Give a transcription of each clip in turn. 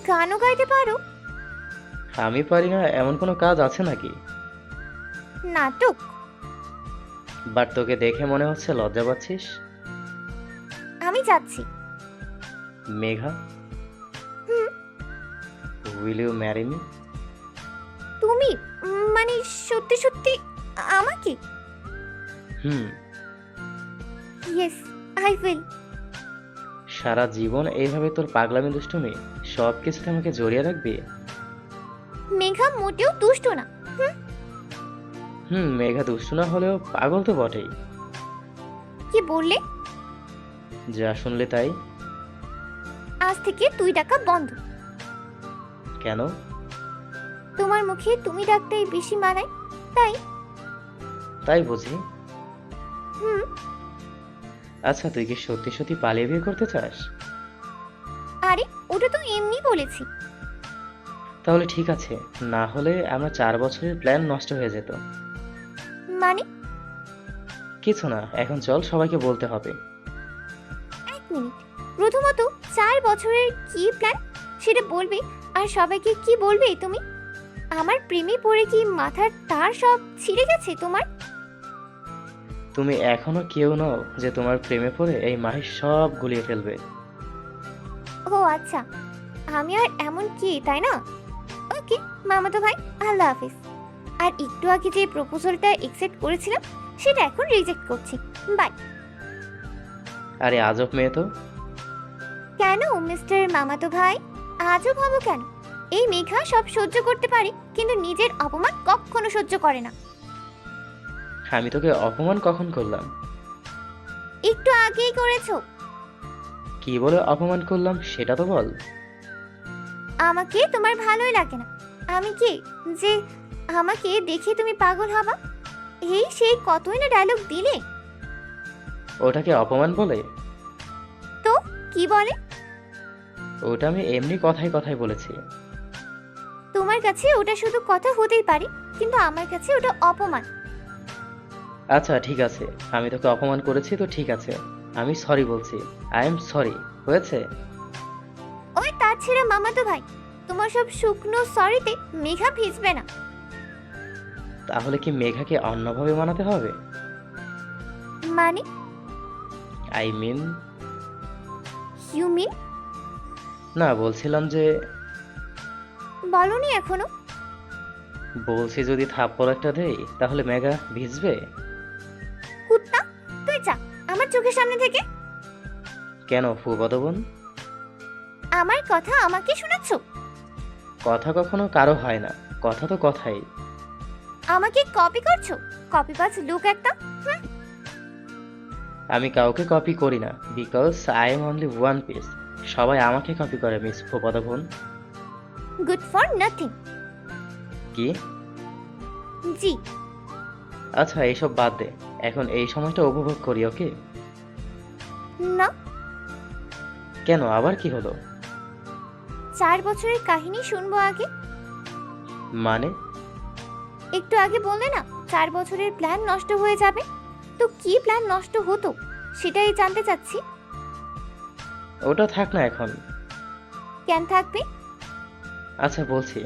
গানও গাইতে পারো? আমি পারি না এমন কোনো কাজ আছে নাকি? নাটক? বাট তোকে দেখে মনে হচ্ছে লজ্জা পাচ্ছিস। আমি যাচ্ছি। Megha, hmm. Will you marry me? তুমি মানে সত্যি সত্যি আমাকে? হুম। Yes, I will. সারা জীবন এইভাবে তোর পাগলামি দুষ্টুমি সব কিছুতে আমাকে জড়িয়ে রাখবি? মেঘা মোটেও দুষ্ট না। মেঘা দুষ্টু না হলেও পাগল তো বটেই। কি বললে? যা শুনলে তাই। আজ থেকে তুই ডাকা বন্ধ। কেন? তোমার মুখে তুমি ডাকতেই বেশি মানায়, তাই। তাই বুঝি। হুম। আচ্ছা, তুই কি সত্যি সত্যি পালিয়ে বিয়ে করতে চাস? আরে ওটা তো এমনি বলেছি। তাহলে ঠিক আছে, না হলে আমরা 4 বছরের প্ল্যান নষ্ট হয়ে যেত। মানে? কিছু না, এখন চল, সবাইকে বলতে হবে। এক মিনিট, প্রথমত 4 বছরের কি প্ল্যান সেটা বলবে, আর সবাইকে কি বলবে তুমি? আমার প্রেমে পড়ে কি মাথার তার সব ছিঁড়ে গেছে তোমার? তুমি এখনো কেউ নও যে তোমার প্রেমে পড়ে এই মাহি সব গুলিয়ে ফেলবে। ও আচ্ছা, আমি আর এমন কি, তাই না? ওকে মামাতো ভাই, আল্লাহ হাফিজ। আর একটু আগে যে প্রপোজালটা একসেপ্ট করেছিলাম সেটা এখন রিজেক্ট করছি, বাই। আরে আজব মেয়ে তো। কেন মিস্টার মামাতো ভাই, আজব হব কেন? এই মেঘা সব সহ্য করতে পারে, কিন্তু নিজের অপমান কখনো সহ্য করে না। আমি তোকে অপমান কখন করলাম? একটু আগেই করেছো। কি বলে অপমান করলাম সেটা তো বল। আমাকে তোমার ভালোই লাগে না। আমি কি যে আমাকে দেখে তুমি পাগল হবা? এই সেই কতই না ডায়লগ দিলে। ওটাকে অপমান বলে? তো কি বলে? ওটা আমি এমনি কথায় কথায় বলেছি। তোমার কাছে ওটা শুধু কথা হতেই পারে, কিন্তু আমার কাছে ওটা অপমান। আচ্ছা ঠিক আছে, আমি তোকে অপমান করেছি তো ঠিক আছে, আমি সরি বলছি। I am sorry. হয়েছে? ওই তাছাড়া মামাতো ভাই, তোমার সব শুকনো সরিতে মেঘা ভিজবে না। তাহলে কি মেঘাকে অন্যভাবে মানাতে হবে? মানে? I mean, you mean? না বলছিলাম যে, বলনি এখনো? বলছি যদি থাপ্পড় একটা দেই তাহলে মেঘা ভিজবে? কুত্তা, তুই যা আমার চোখের সামনে থেকে। কেন ফুফাতো বোন? আমার কথা আমাকে শোনাচ্ছ? কথা কখনো কারো হয় না, কথা তো কথাই। আমাকে কপি করছো? কপি পাস লুক একটা। আমি কাউকে কপি করি না, because I am only one piece. সবাই আমাকে কপি করে মিস ফুফাতো বোন। Good for nothing. কি? জি। আচ্ছা এইসব বাদ দে, এখন এই সময়টা উপভোগ করি, ওকে? না। কেন, আবার কি হলো? 4 বছরের কাহিনী শুনবো আগে। মানে? একটু আগে বললে না 4 বছরের প্ল্যান নষ্ট হয়ে যাবে, তো কি প্ল্যান নষ্ট হতো সেটাই জানতে চাচ্ছি। ওটা থাক না এখন। কেন থাকবে? আচ্ছা বলছি।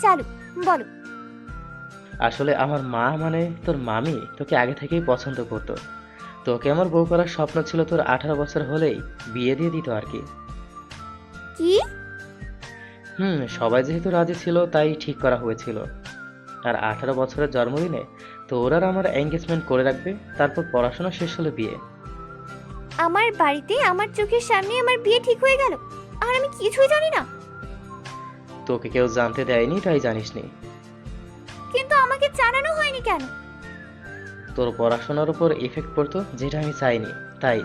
চালু, বলো। আসলে আমার মা মানে তোর মামি তোকে আগে থেকেই পছন্দ করতো। তোকে আমার বউ করার স্বপ্ন ছিল, তোর 18 বছর হলেই বিয়ে দিয়ে দিত আর কি। কি? সবাই যেহেতু রাজি ছিল তাই ঠিক করা হয়েছিল। আর 18 বছরের জন্মদিনে তোর আর আমার এঙ্গেজমেন্ট করে রাখবে, তারপর পড়াশোনা শেষ হলে বিয়ে। আমার বাড়িতে আমার চোখের সামনে আমার বিয়ে ঠিক হয়ে গেল, আর আমি কিছুই জানি না? তোকে কেউ জানতে দেয়নি তাই জানিসনি। কিন্তু আমাকে জানানো হয়নি কেন? তোর পড়াশোনার উপর এফেক্ট পড়তো যেটা আমি চাইনি, তাই।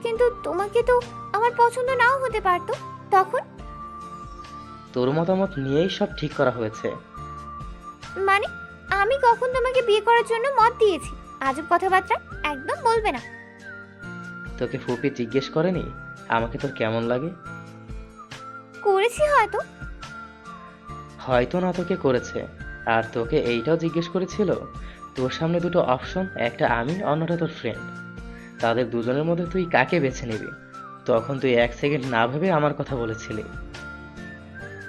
কিন্তু তোমাকে তো আমার পছন্দ নাও হতে পারতো তখন। তোর মতামত নিয়েই সব ঠিক করা হয়েছে। মানে আমি কখন তোমাকে বিয়ে করার জন্য মত দিয়েছি? আজব কথাবার্তা একদম বলবে না। তোকে ফুপি জিজ্ঞেস করেনি আমাকে তোর কেমন লাগে? করেছি হয়তো। হয়তো না, তোকে করেছে। আর তোকে এইটাও জিজ্ঞেস করেছিল, তোর সামনে দুটো অপশন, একটা আমি অন্যটা তোর ফ্রেন্ড, তাদের দুজনের মধ্যে তুই কাকে বেছে নিবি? তখন তুই 1 সেকেন্ড না ভেবে আমার কথা বলেছিলি।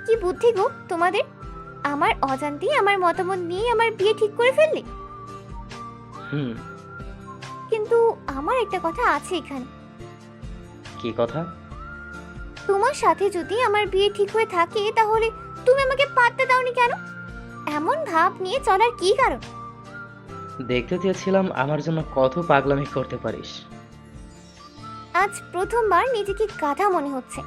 কি বুদ্ধি গো তোমাদের! আমার অজান্তেই আমার মতামত নিয়ে আমার বিয়ে ঠিক করে ফেললে। হুম। কিন্তু আমার একটা কথা আছে এখানে। কি কথা? তোমার সাথে যদি আমার বিয়ে ঠিক হয়ে থাকে তাহলে তুমি আমাকে পাত্তা দাওনি কেন? এমন ভাব নিয়ে চলার কি কারণ? দেখতে চেয়েছিলাম আমার জন্য কত পাগলামি করতে পারিস। আজ প্রথমবার নিজেকে গাধা মনে হচ্ছে।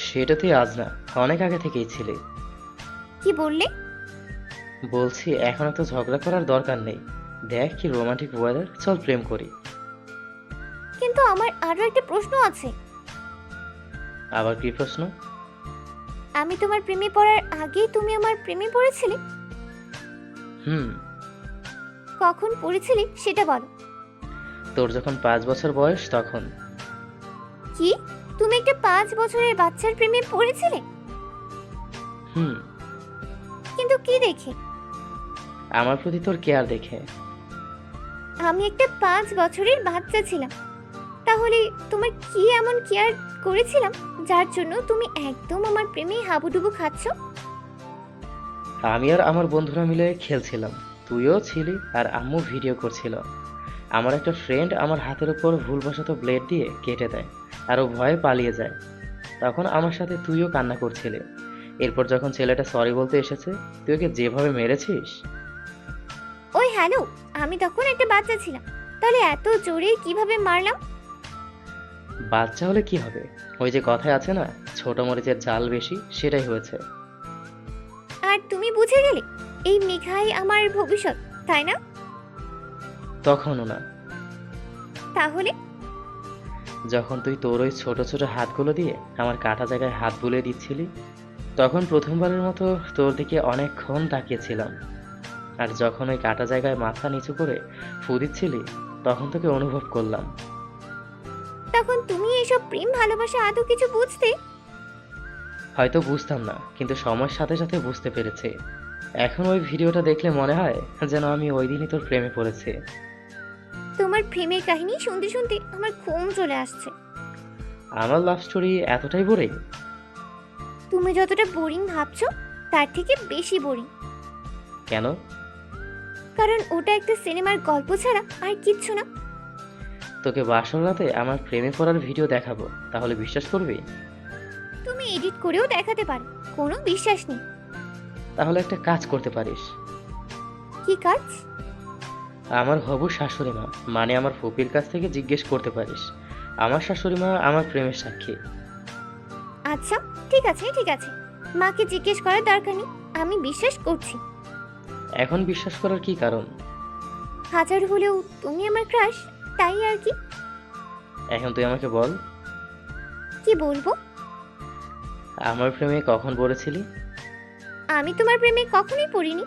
সেটা তুই আজ না, অনেক আগে থেকেই ছিলি। কি বললে? বলছি এখন এত ঝগড়া করার দরকার নেই। দেখ কি রোমান্টিক ওয়েদার, চল প্রেম করি। কিন্তু আমার আরো একটা প্রশ্ন আছে। আবার কি প্রশ্ন? আমি তোমার প্রেমে পড়ার আগেই তুমি আমার প্রেমে পড়েছিলে? হুম। কখন পড়েছিলে সেটা বলো। তোর যখন 5 বছর বয়স তখন। কি? তুমি একটা 5 বছরের বাচ্চার প্রেমে পড়েছিলে? হুম। কিন্তু কি দেখে? আমার প্রতি তোর কেয়ার দেখে। আমি একটা 5 বছরের বাচ্চা ছিলাম, তাহলে তোমার কি এমন কেয়ার করেছিলাম যার জন্য তুমি একদম আমার প্রেমে হাবুডুবু খাচ্ছ? আমি আর আমার বন্ধুরা মিলে খেলছিলাম, তুইও ছিলি, আর আম্মু ভিডিও করছিল। আমার একটা ফ্রেন্ড আমার হাতের উপর ভুলবশত ব্লেড দিয়ে কেটে দেয়, আর ও ভয়ে পালিয়ে যায়। তখন আমার সাথে তুইও কান্না করছিলি। এরপর যখন ছেলেটা সরি বলতে এসেছে, তুই ওকে যেভাবে মেরেছিস। ওই হ্যালো, আমি তখন একটা বাচ্চা ছিলাম, তাহলে এত জোরে কিভাবে মারলাম? বাচ্চা হলে কি হবে, ওই যে কথায় আছে না, ছোট মরিচের জাল বেশি, সেটাই হয়েছে। আর তুমি বুঝে গেলে এই মেঘাই আমার ভবিষ্যৎ, তাই না? তখনও না। তাহলে? যখন তুই তোর ওই ছোট ছোট হাতগুলো দিয়ে আমার কাটা জায়গায় হাত বুলিয়ে দিচ্ছিলি, তখন প্রথমবারের মতো তোর দিকে অনেকক্ষণ তাকিয়েছিলাম। আর যখন ওই কাটা জায়গায় মাথা নিচু করে ফু দিচ্ছিলি, তখন তোকে অনুভব করলাম। তখন তুমি এসব প্রেম ভালোবাসা আদৌ কিছু বুঝতে? হয়তো বুঝতাম না, কিন্তু সময়ের সাথে সাথে বুঝতে পেরেছি। এখন ওই ভিডিওটা দেখলে মনে হয় যেন আমি ওই দিনই তোর প্রেমে পড়েছি। তোমার প্রেমের কাহিনী শুনতে শুনতে আমার ঘুম চলে আসছে। আমার লাভ স্টোরি এতটাই বোরিং? তুমি যতটা বোরিং ভাবছো তার থেকে বেশি বোরিং। কেন? কারণ ওটা একটা সিনেমার গল্প ছাড়া আর কিচ্ছু না। তোকে বাসর রাতে আমার প্রেমে পড়ার ভিডিও দেখাবো, তাহলে বিশ্বাস করবি? তুমি এডিট করেও দেখাতে পারো, কোনো বিশ্বাস নেই। তাহলে একটা কাজ করতে পারিস। কি কাজ? আমার হবু শাশুড়ি মা, মানে আমার ফুপির কাছ থেকে জিজ্ঞেস করতে পারিস। আমার শাশুড়ি মা আমার প্রেমের সাক্ষী। আচ্ছা, ঠিক আছে ঠিক আছে, মাকে জিজ্ঞেস করার দরকার নেই, আমি বিশ্বাস করছি। এখন বিশ্বাস করার কি কারণ? হাজার হলেও তুমি আমার ক্রাশ, তাই আর কি। এখন তুই আমাকে বল, কি বলবো? আমার প্রেমে কখন পড়েছিলি? আমি তোমার প্রেমে কখনোই পড়িনি।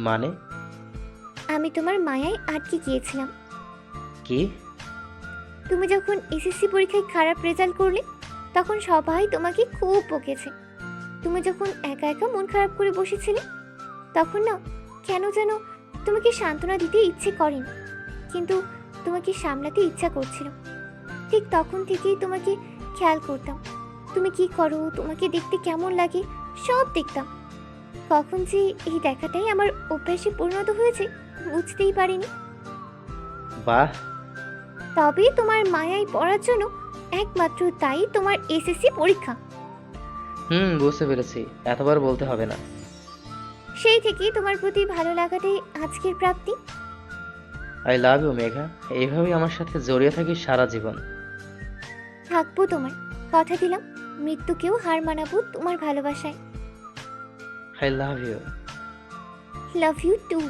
মানে? আমি তোমার মায়ায় আটকে গিয়েছিলাম। কি? তুমি যখন এসএসসি পরীক্ষায় খারাপ রেজাল্ট করলে তখন সবাই তোমাকে খুব বকেছে। তুমি যখন একা একা মন খারাপ করে বসেছিলে তখন না কেন যেন তোমাকে সান্ত্বনা দিতে ইচ্ছে করেনি, কিন্তু তোমাকে সামলাতে ইচ্ছা করছিল। ঠিক তখন থেকেই তোমাকে খেয়াল করতাম, তুমি কি করো, তোমাকে দেখতে কেমন লাগে, সব দেখতাম। কখন যে এই দেখাটাই আমার অভ্যাসে পরিণত হয়েছে বুঝতেই পারিনি। বাহ। তবে তোমার মায়ায় পড়ার জন্য একমাত্র দায়ী তোমার এসএসসি পরীক্ষা। বুঝতে পেরেছি, এতবার বলতে হবে না। সেই থেকেই তোমার প্রতি ভালো লাগাটাই আজকের প্রাপ্তি। আই লাভ ইউ মেঘা, এইভাবেই আমার সাথে জড়িয়ে থাকিস সারা জীবন। থাকবো তোমার, কথা দিলাম, মৃত্যুকেও হার মানাবো তোমার ভালোবাসায়। I love you. Love you two.